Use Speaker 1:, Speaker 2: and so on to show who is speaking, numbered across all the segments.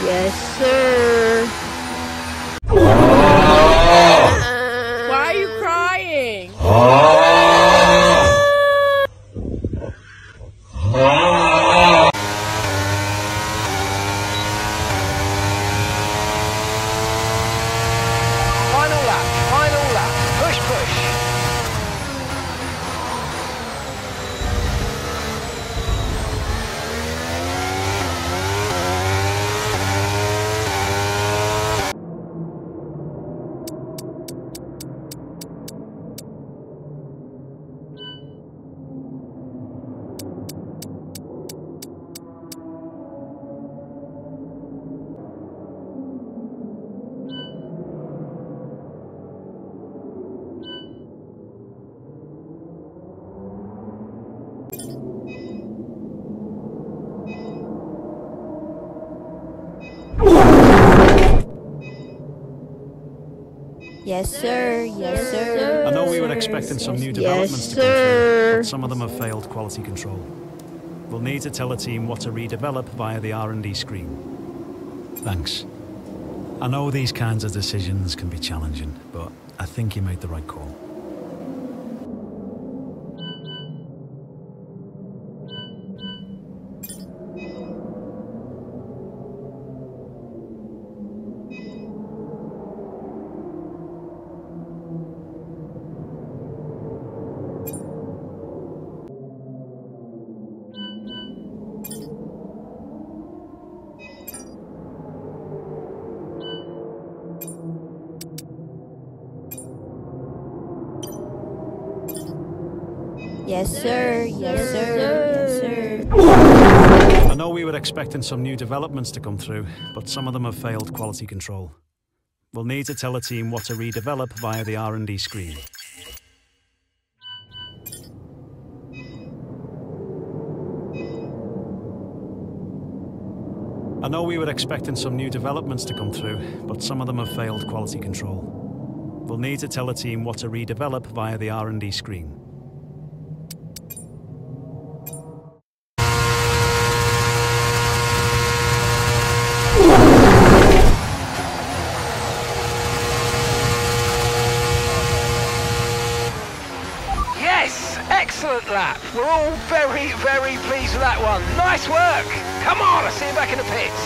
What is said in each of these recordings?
Speaker 1: Yes, sir.
Speaker 2: Why are you crying?
Speaker 3: Final lap, push, push.
Speaker 1: Yes, sir. Yes, sir.
Speaker 4: I know we were expecting some new developments to come through, but some of them have failed quality control. We'll need to tell the team what to redevelop via the R&D screen. Thanks. I know these kinds of decisions can be challenging, but I think you made the right call.
Speaker 1: Yes, sir. Yes, sir. Yes, sir.
Speaker 4: I know we were expecting some new developments to come through, but some of them have failed quality control. We'll need to tell the team what to redevelop via the R&D screen. I know we were expecting some new developments to come through, but some of them have failed quality control. We'll need to tell the team what to redevelop via the R&D screen.
Speaker 3: Excellent lap. We're all very, very pleased with that one. Nice work. Come on, I'll see you back in the pits.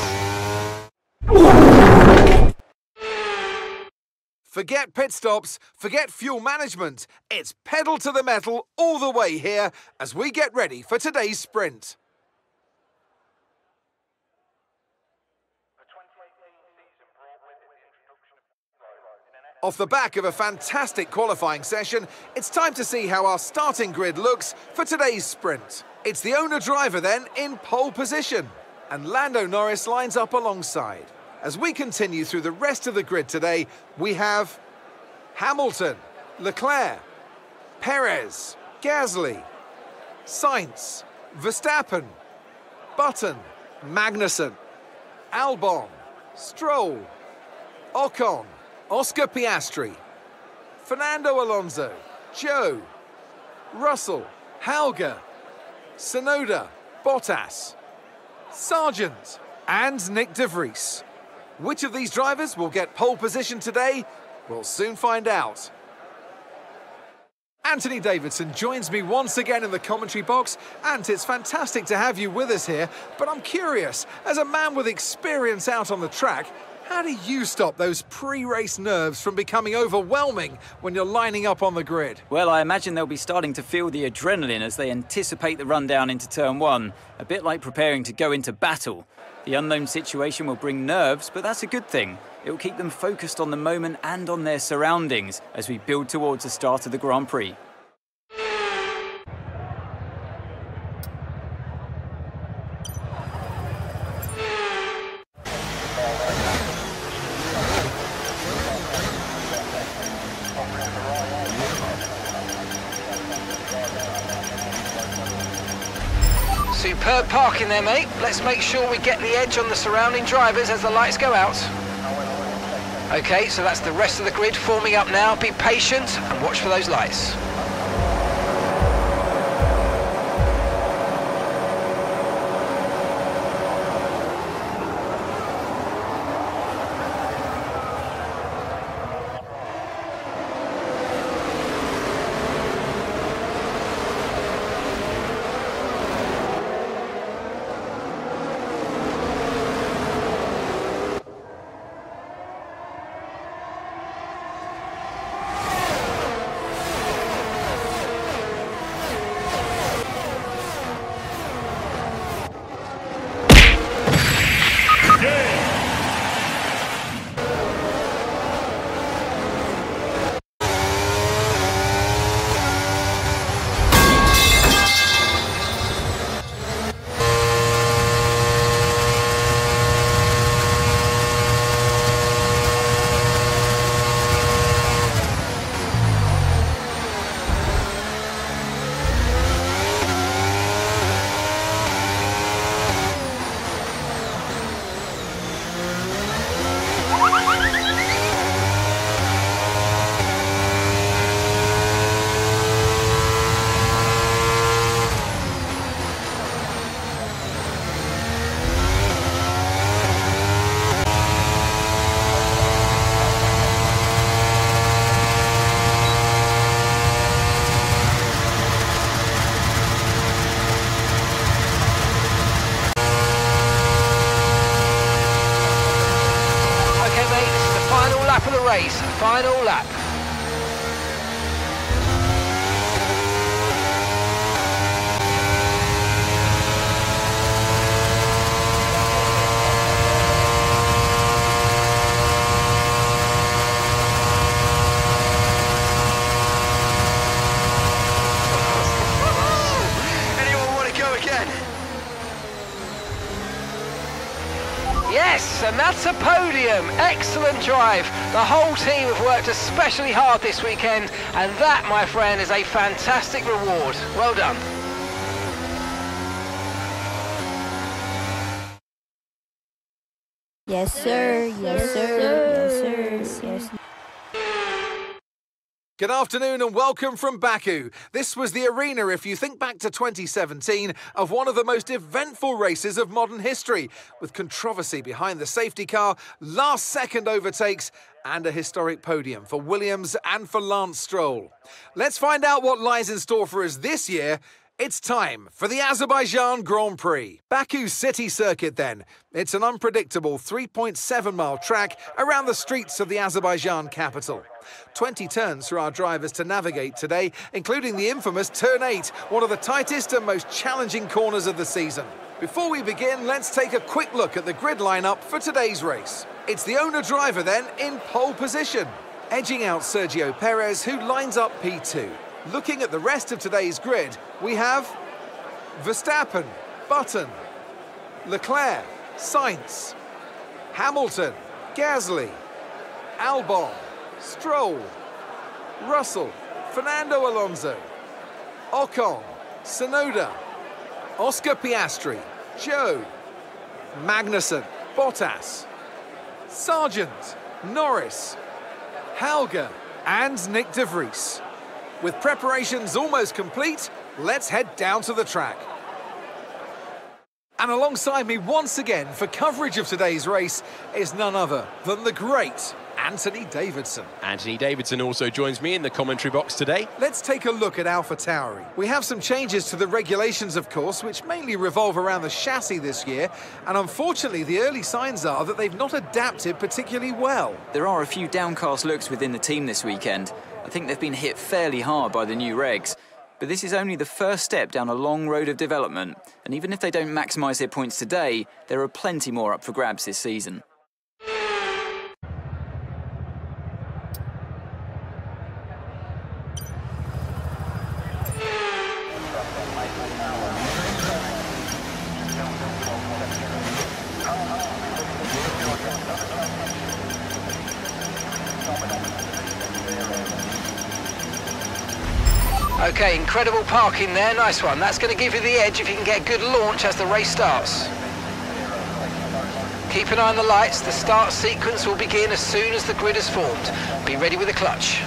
Speaker 5: Forget pit stops, forget fuel management. It's pedal to the metal all the way here as we get ready for today's sprint. Off the back of a fantastic qualifying session, it's time to see how our starting grid looks for today's sprint. It's the owner-driver then in pole position, and Lando Norris lines up alongside. As we continue through the rest of the grid today, we have Hamilton, Leclerc, Perez, Gasly, Sainz, Verstappen, Button, Magnussen, Albon, Stroll, Ocon, Oscar Piastri, Fernando Alonso, Joe, Russell, Hauger, Tsunoda, Bottas, Sargent, and Nick de Vries. Which of these drivers will get pole position today? We'll soon find out. Anthony Davidson joins me once again in the commentary box. Ant, it's fantastic to have you with us here, but I'm curious, as a man with experience out on the track, how do you stop those pre-race nerves from becoming overwhelming when you're lining up on the grid?
Speaker 6: Well, I imagine they'll be starting to feel the adrenaline as they anticipate the run down into turn one, a bit like preparing to go into battle. The unknown situation will bring nerves, but that's a good thing. It will keep them focused on the moment and on their surroundings as we build towards the start of the Grand Prix.
Speaker 3: Superb parking there, mate. Let's make sure we get the edge on the surrounding drivers as the lights go out. Okay, so that's the rest of the grid forming up now. Be patient and watch for those lights. race, final lap. Yes, and that's a podium. Excellent drive. The whole team have worked especially hard this weekend, and that, my friend, is a fantastic reward. Well done.
Speaker 1: Yes, sir. Yes, sir. Yes, sir. Yes.
Speaker 5: Good afternoon and welcome from Baku. This was the arena, if you think back to 2017, of one of the most eventful races of modern history, with controversy behind the safety car, last-second overtakes, and a historic podium for Williams and for Lance Stroll. Let's find out what lies in store for us this year. It's time for the Azerbaijan Grand Prix. Baku City Circuit then. It's an unpredictable 3.7-mile track around the streets of the Azerbaijan capital. 20 turns for our drivers to navigate today, including the infamous Turn 8, one of the tightest and most challenging corners of the season. Before we begin, let's take a quick look at the grid lineup for today's race. It's the owner-driver then in pole position, edging out Sergio Perez, who lines up P2. Looking at the rest of today's grid, we have Verstappen, Button, Leclerc, Sainz, Hamilton, Gasly, Albon, Stroll, Russell, Fernando Alonso, Ocon, Tsunoda, Oscar Piastri, Zhou, Magnussen, Bottas, Sargent, Norris, Helga, and Nick de Vries. With preparations almost complete, let's head down to the track. And alongside me once again for coverage of today's race is none other than the great Anthony Davidson.
Speaker 7: Anthony Davidson also joins me in the commentary box today.
Speaker 5: Let's take a look at AlphaTauri. We have some changes to the regulations, of course, which mainly revolve around the chassis this year, and unfortunately the early signs are that they've not adapted particularly well.
Speaker 6: There are a few downcast looks within the team this weekend. I think they've been hit fairly hard by the new regs. But this is only the first step down a long road of development, and even if they don't maximise their points today, there are plenty more up for grabs this season.
Speaker 3: Okay, incredible parking there, nice one. That's going to give you the edge if you can get good launch as the race starts. Keep an eye on the lights, the start sequence will begin as soon as the grid is formed. Be ready with the clutch.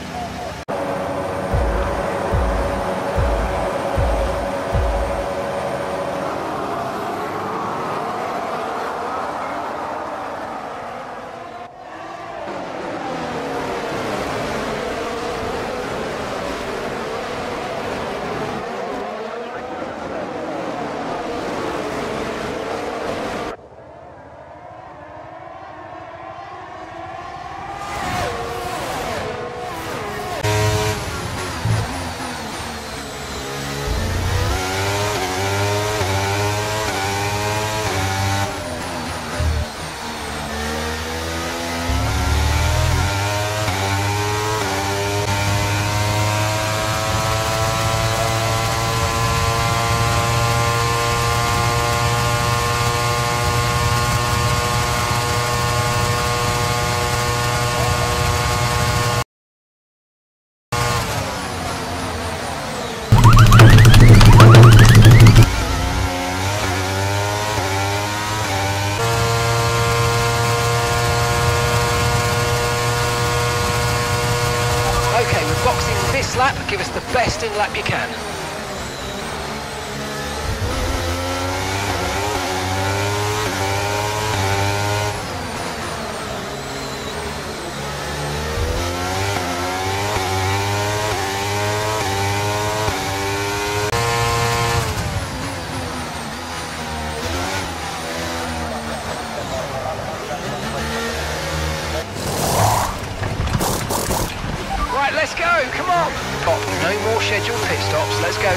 Speaker 3: Lap, give us the best in lap you can. stop. Got no more scheduled pit stops. Let's go.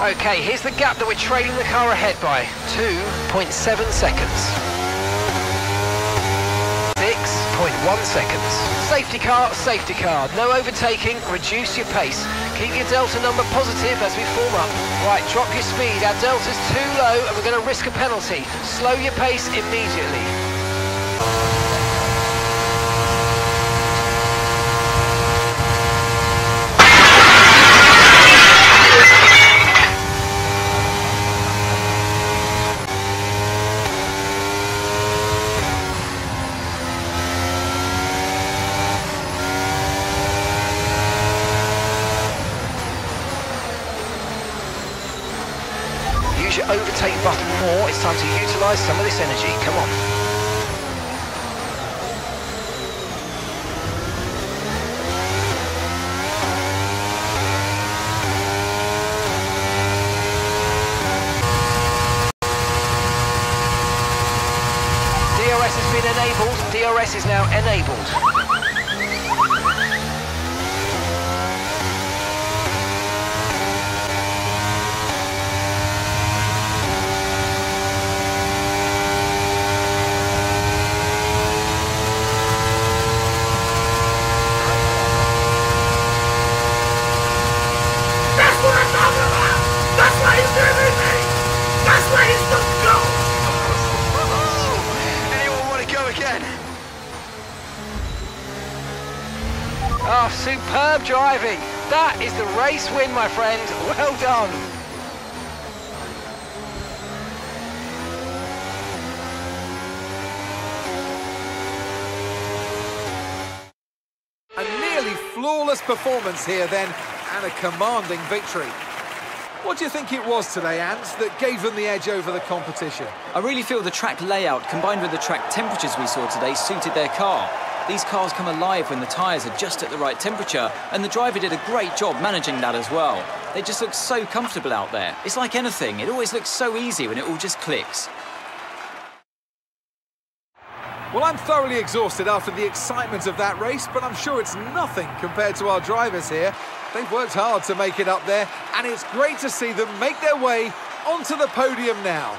Speaker 3: Okay, here's the gap that we're trailing the car ahead by. 2.7 seconds. 6.1 seconds. Safety car, no overtaking, reduce your pace. Keep your delta number positive as we form up. Right, drop your speed, our delta's too low and we're going to risk a penalty. Slow your pace immediately. Use your overtake button more. It's time to utilise some of this energy. Come on. DRS has been enabled. DRS is now enabled. Oh, superb driving. That is the race win, my friend. Well done.
Speaker 5: A nearly flawless performance here then, and a commanding victory. What do you think it was today, Ants, that gave them the edge over the competition?
Speaker 6: I really feel the track layout combined with the track temperatures we saw today suited their car. These cars come alive when the tyres are just at the right temperature, and the driver did a great job managing that as well. They just look so comfortable out there. It's like anything, it always looks so easy when it all just clicks.
Speaker 5: Well, I'm thoroughly exhausted after the excitement of that race, but I'm sure it's nothing compared to our drivers here. They've worked hard to make it up there, and it's great to see them make their way onto the podium now.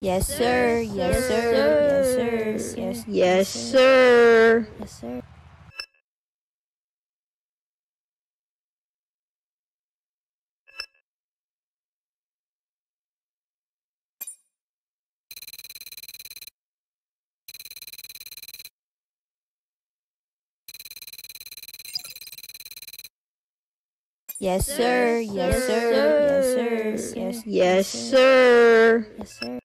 Speaker 1: Yes, sir. Yes, sir. Yes, sir.
Speaker 2: Yes, sir.
Speaker 1: Yes, sir. Yes, sir. Yes, sir. Yes, sir.
Speaker 2: Yes, sir.
Speaker 1: Yes, sir.